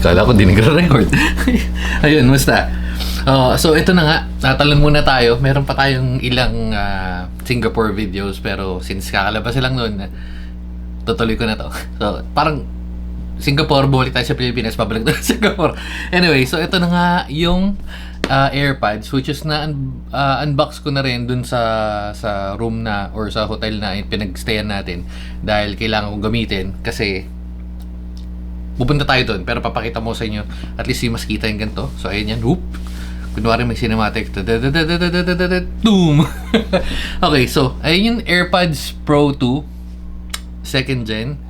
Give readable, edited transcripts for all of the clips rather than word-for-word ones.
Kala ko di nagre-record. Ayun, basta. So ito na nga, tatalon muna tayo. Meron pa tayong ilang Singapore videos, pero since kakalabas lang noon, tutuloy ko na to. So parang Singapore, bumalik tayo sa Pilipinas, pabalik tayo sa Singapore. Anyway, so ito na nga yung AirPods, which is na unbox ko na rin dun sa room na or sa hotel na pinagstayan natin, dahil kailangan kong gamitin kasi pupunta tayo doon, pero papakita mo sa inyo at least yung mas kita yung ganito. So ayun yan, whoop, kunwari may cinematic, boom. Okay, so ayun yung AirPods Pro 2 second gen.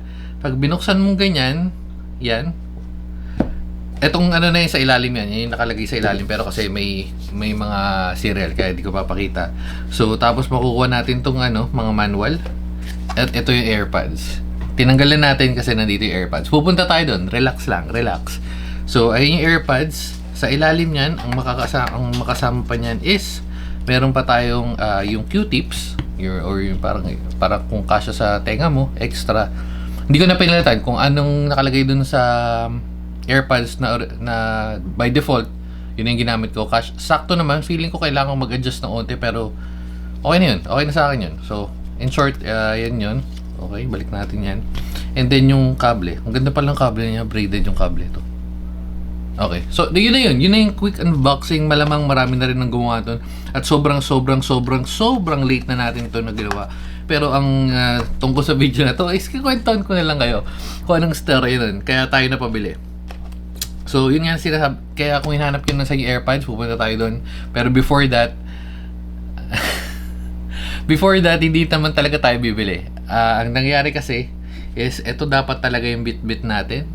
Pag binuksan mo ganyan, yan, etong ano na yun sa ilalim, yan yung nakalagay sa ilalim, pero kasi may mga serial kaya di ko papakita. So tapos makukuha natin tong mga manual, at ito yung AirPods. Tinanggalan natin kasi nandito yung AirPods. Pupunta tayo doon, relax lang, relax. So ayun yung AirPods. Sa ilalim niyan, ang makasama pa niyan is meron pa tayong yung Q-tips, or yung parang kung kasya sa tenga mo, extra. Hindi ko na pinalitan kung anong nakalagay dun sa AirPods na by default, yun yung ginamit ko. Sakto naman, feeling ko kailangan mag-adjust ng onte, pero okay na yun. Okay na sa akin yun. So, in short, yan yun. Okay, balik natin yan. And then yung kable. Ang ganda palang kable niya, braided yung kable ito. Okay, so yun na yun. Yun na yung quick unboxing. Malamang marami na rin nang gumawa doon. At sobrang late na natin ito na ginawa. Pero ang tungkol sa video na to is kikwentuhan ko na lang kayo kung anong story nun. Kaya tayo na pabili. So yun nga sinasabi. Kaya kung hinahanap yun na sa AirPods, pupunta tayo doon. Pero before that, hindi naman talaga tayo bibili. Ang nangyari kasi is ito dapat talaga yung bit natin.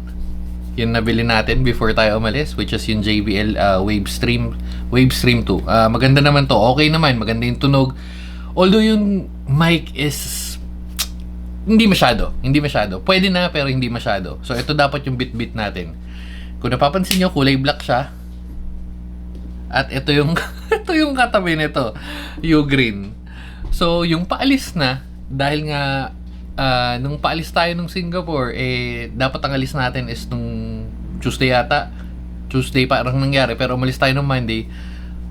Yung nabili natin before tayo umalis, which is yung JBL Wavestream 2. Maganda naman to. Okay naman, maganda yung tunog. Although yung mic is hindi masyado. Pwede na pero hindi masyado. So ito dapat yung bit natin. Kung napapansin nyo, kulay black siya. At ito yung ito yung katabi nito, yung green. So yung paalis na, dahil nga nung paalis tayo nung Singapore, dapat ang alis natin is nung Tuesday yata. Tuesday parang nangyari, pero umalis tayo nung Monday.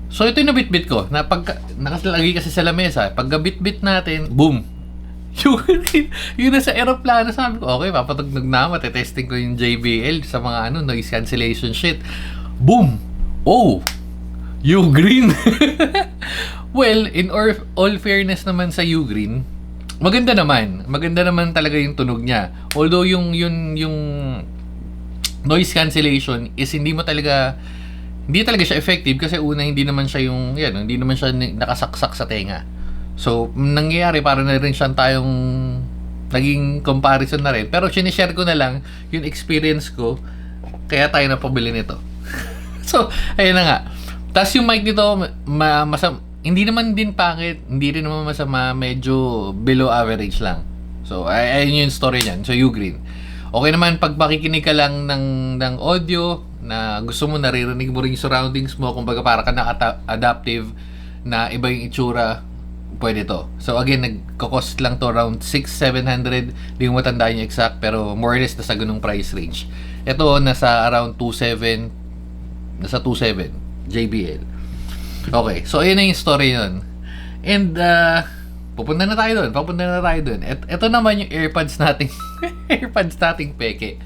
So ito yung nabitbit ko, na nakasalagay kasi sa lamesa. Pag bit natin, boom! Yung nasa aeroplano, sabi ko, okay, papatugnog na, matetesting ko yung JBL sa mga noise cancellation shit. Boom! Oh! You green! Well, in all fairness naman sa Ugreen, maganda naman talaga yung tunog niya. Although yung noise cancellation is hindi talaga siya effective, kasi una hindi naman siya nakasaksak sa tenga. So nangyayari para na rin siyang tayong naging comparison na rin. Pero sinishare ko na lang yung experience ko, kaya tayo na pabili nito. So ayun na nga. Tapos yung mic nito, hindi naman din pangit, hindi rin naman masama, medyo below average lang. So, ayun yung story niyan. So, Ugreen. Okay naman pag makikinig ka lang ng audio na gusto mo, naririnig mo rin yung surroundings mo, kumbaga para ka naka-adaptive na iba yung itsura, pwede to. So, again, nagko-cost lang to around 600-700, hindi ko matandaan yung exact, pero more or less nasa ganung price range. Ito, nasa around 2.7, JBL. Okay, so ayun na yung story nun. And pupunta na tayo doon. Ito naman yung AirPods nating peke.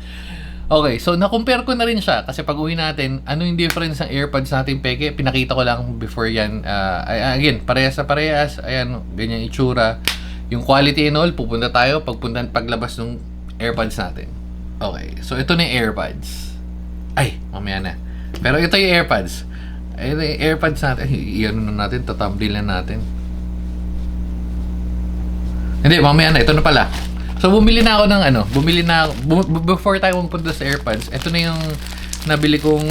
Okay, so na-compare ko na rin siya, kasi pag uwi natin, ano yung difference ng AirPods nating peke, pinakita ko lang before yan. Again, parehas. Ayan, ganyan itsura. Yung quality and all, pupunta tayo paglabas ng AirPods natin. Okay, so ito na yung AirPods. Ay, mamaya na. Pero ito yung AirPods. Ayun na yung AirPods natin. Tatambling natin. Hindi, mamaya na. Ito na pala. So, bumili na ako before tayo pumunta sa AirPods, ito na yung nabili kong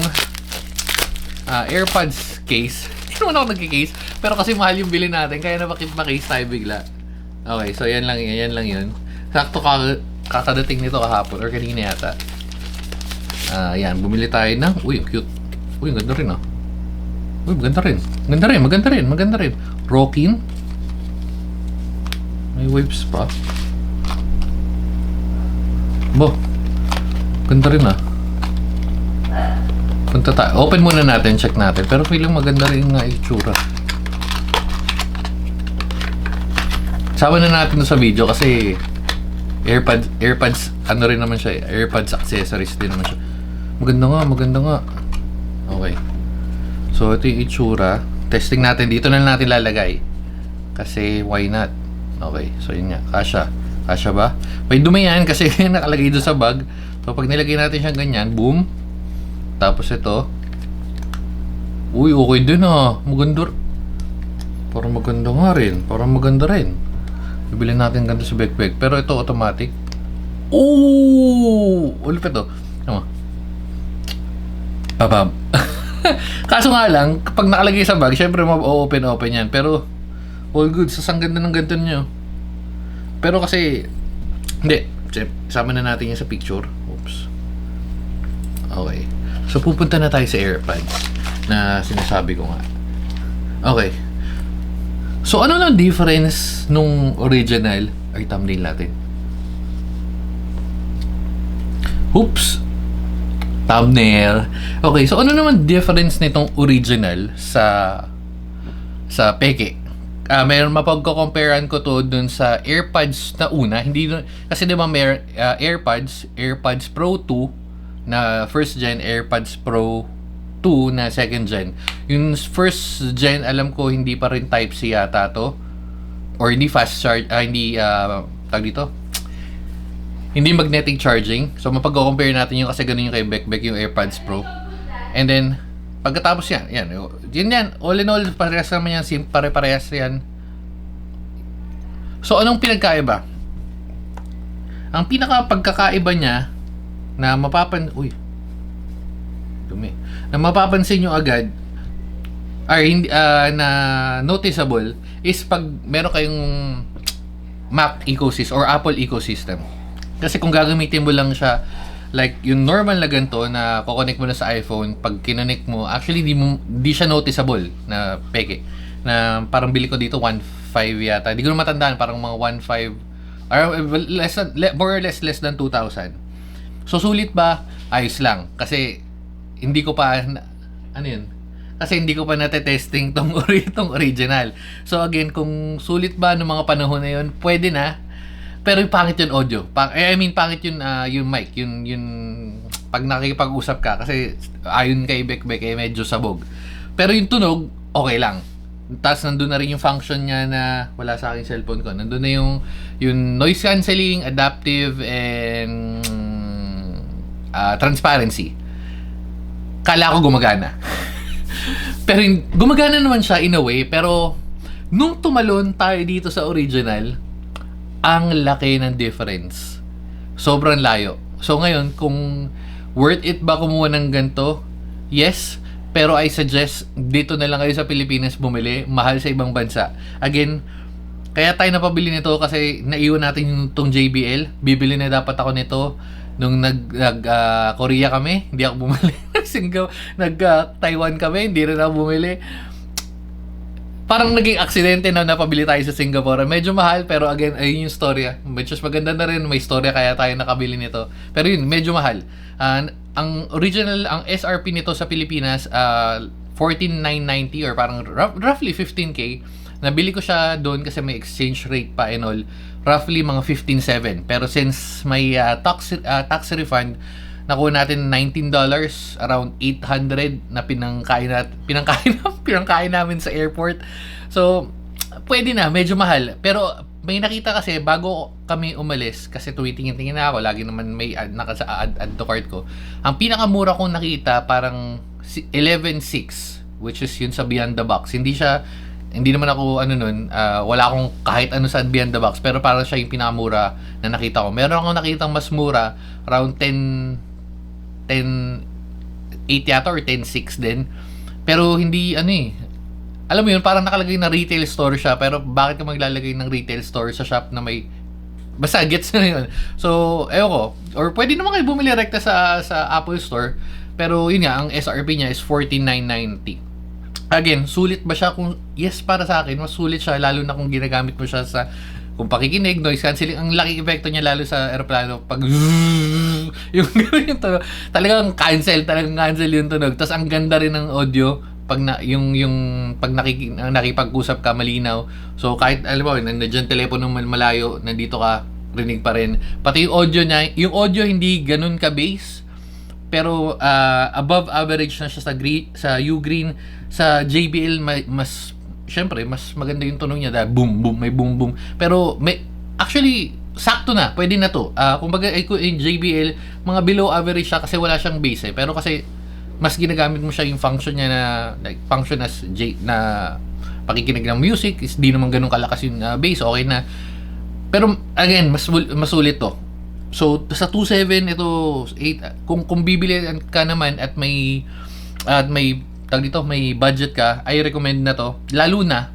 AirPods case. Hindi naman ako nagki-case, pero kasi mahal yung bili natin, kaya makip-case tayo bigla. Okay, so yan lang yun. Sakto kakadating nito kahapon, or kanina yata. Yan, bumili tayo ng, uy, cute. Uy, ganda rin ah. Uy, maganda rin. Rockin. May waves pa. Bo, ganda rin ah. Punta tayo. Open muna natin, check natin. Pero feeling maganda rin nga itsura. Sama na natin sa video kasi AirPods, ano rin naman siya, AirPods accessories din naman siya. Maganda nga. Okay. So, ito yung itsura. Testing natin. Dito na natin lalagay. Kasi, why not? Okay. So, yun nga. Kasha ba? May dumi yan kasi nakalagay doon sa bag. So, pag nilagay natin siyang ganyan, boom. Tapos ito. Uy, okay din ah. Maganda. Parang maganda rin. Bibili natin ganito sa backpack. Pero ito, automatic. Ooh! Ulit ito. Ano? Babab. Kaso nga lang, kapag nakalagay sa bag, syempre ma-open yan. Pero, all good. Ang ganda ng ganito nyo. Pero kasi, hindi. Isama na natin yan sa picture. Oops. Okay. So, pupunta na tayo sa AirPods na sinasabi ko nga. Okay. So, ano lang difference nung original? Ay, thumbnail natin. Oops. Thumbnail. Okay, so ano naman difference nitong original sa peke? Mayroon mapagko-comparean ko to dun sa AirPods na una. Hindi kasi 'di ba may AirPods Pro 2 na first gen, AirPods Pro 2 na second gen. Yung first gen alam ko hindi pa rin type C yata to or hindi fast charge, tag dito. Hindi magnetic charging. So, mapag-compare natin yung kasi ganun yung kay Beck yung AirPods Pro. And then, pagkatapos yan. All in all, parehas naman yan. Pare-parehas yan. So, anong pinagkaiba? Ang pinaka-pagkakaiba niya na mapapansin nyo agad na noticeable is pag meron kayong Mac ecosystem or Apple ecosystem. Kasi kung gagamitin mo lang siya like yung normal na ganito na kukonek mo na sa iPhone, pag kinonek mo, actually di siya noticeable na peke. Na parang bili ko dito 1.5 yata. Hindi ko na matandaan, parang mga 1.5 or more or less less than 2,000. So sulit ba? Ayos lang. Kasi hindi ko pa Kasi hindi ko pa natetesting tong original. So again, kung sulit ba ng mga panahon na yun, pwede na. Pero yung pangit yung audio. Pangit yung mic. Yung pag nakikipag-usap ka. Kasi ayon kay Beck medyo sabog. Pero yung tunog, okay lang. Tapos nandun na rin yung function niya na wala sa aking cellphone ko. Nandun na yung noise cancelling, adaptive, and transparency. Kala ko gumagana. Pero gumagana naman siya in a way. Pero nung tumalon tayo dito sa original, ang laki ng difference. Sobrang layo. So ngayon, kung worth it ba kumuha ng ganito? Yes. Pero I suggest, dito na lang kayo sa Pilipinas bumili. Mahal sa ibang bansa. Again, kaya tayo napabili nito kasi naiwan natin itong JBL. Bibili na dapat ako nito nung Korea kami. Hindi ako bumili. Taiwan kami. Hindi rin ako bumili. Parang naging aksidente na napabili tayo sa Singapore. Medyo mahal, pero again, ayun yung storya. Medyo maganda na rin, may storya kaya tayo nakabili nito. Pero yun, medyo mahal. Ang original, ang SRP nito sa Pilipinas, 14,990 or parang roughly 15K. Nabili ko siya doon kasi may exchange rate pa and all. Roughly mga 15,700. Pero since may tax refund, nakuha natin $19, around 800 na pinangkain namin sa airport. So, pwede na, medyo mahal. Pero may nakita kasi bago kami umalis, kasi tumitingin-tingin na ako, lagi naman may add to cart ko. Ang pinakamura kong nakita parang 11,600, which is yun sa Beyond the Box. Hindi naman ako wala akong kahit ano sa Beyond the Box, pero parang siya yung pinakamura na nakita ko. Meron akong nakitang mas mura, around 10.8 yata or 10.6 din. Pero hindi alam mo yun, parang nakalagay na retail store siya, pero bakit ka maglalagay ng retail store sa shop na may basta gets na yun. So ewan ko, or pwede naman kayo bumili rekta sa Apple Store, pero yun nga, ang SRP niya is 14,990. Again, sulit ba siya? Kung yes, para sa akin mas sulit siya, lalo na kung ginagamit mo siya sa kung pakikinig, noise cancelling, ang laking epekto niya lalo sa aeroplano pag yung yung tunog, talagang cancel yung tunog. Tapos ang ganda rin ng audio pag yung pag nakipag-usap ka malinaw. So kahit alam mo, nandiyan telepono malayo, nandito ka, rinig pa rin. Pati yung audio niya, yung audio hindi ganun ka-bass, pero above average na siya sa Ugreen. Sa JBL mas syempre mas maganda yung tunog niya dahil boom boom, may boom boom. Pero may actually sakto na, pwede na to. Kumbaga yung JBL mga below average siya kasi wala siyang bass eh. Pero kasi mas ginagamit mo siya yung function niya na like function as na pakikinig ng music, is di naman ganun kalakas yung bass, okay na. Pero again, mas sulit to. So sa 2.7 ito 8, kung bibili ka naman at may tag dito, may budget ka, I recommend na to. Lalo na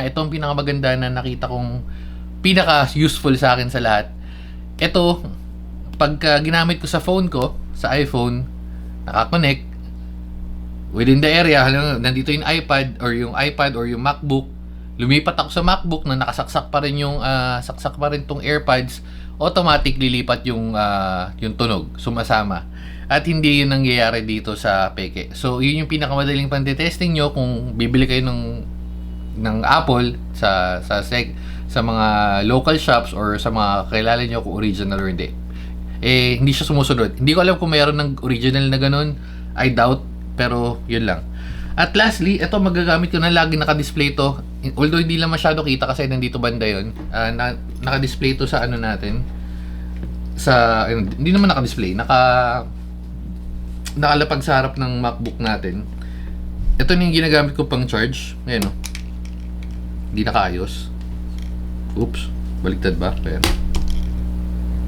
itong pinakamaganda na nakita kong pinaka useful sa akin sa lahat. Ito, pagka ginamit ko sa phone ko, sa iPhone, nakakonect within the area, nandito yung iPad or yung MacBook, lumipat ako sa MacBook na nakasaksak pa rin yung saksak pa rin tong AirPods, automatic lilipat yung tunog, sumasama. At hindi yun nangyayari dito sa Peke. So, yun yung pinakamadaling pang-testing nyo kung bibili kayo ng Apple sa mga local shops or sa mga kilala nyo kung original or hindi. Hindi siya sumusunod. Hindi ko alam kung mayroon ng original na ganun. I doubt. Pero, yun lang. At lastly, ito magagamit ko na lagi naka-display to. Although hindi lang masyado kita kasi nandito banda yun. Naka-display to sa ano natin. Hindi naman naka-display. Nakalapag sa harap ng MacBook natin. Ito na yung ginagamit ko pang charge. Ayan o. Hindi nakaayos. Oops. Baliktad ba?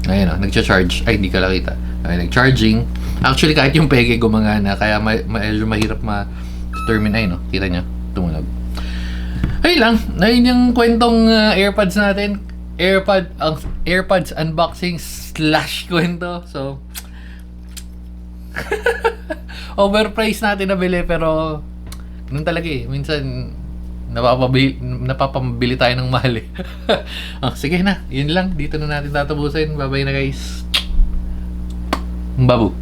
Ayan o. Nagcha-charge. Ay, hindi ka nakita. Ayan, nag-charging. Actually, kahit yung pege gumagana. Kaya medyo mahirap ma-determine. Ayun o. Kita nyo. Tumunog. Ayun lang. Ayun yung kwentong AirPods natin. AirPods unboxing / kwento. So, overpriced natin nabili pero ganun talaga eh. Minsan napapabili tayo ng mahal eh. Sige na, yun lang. Dito na natin tatapusin. Bye bye na guys. Babu.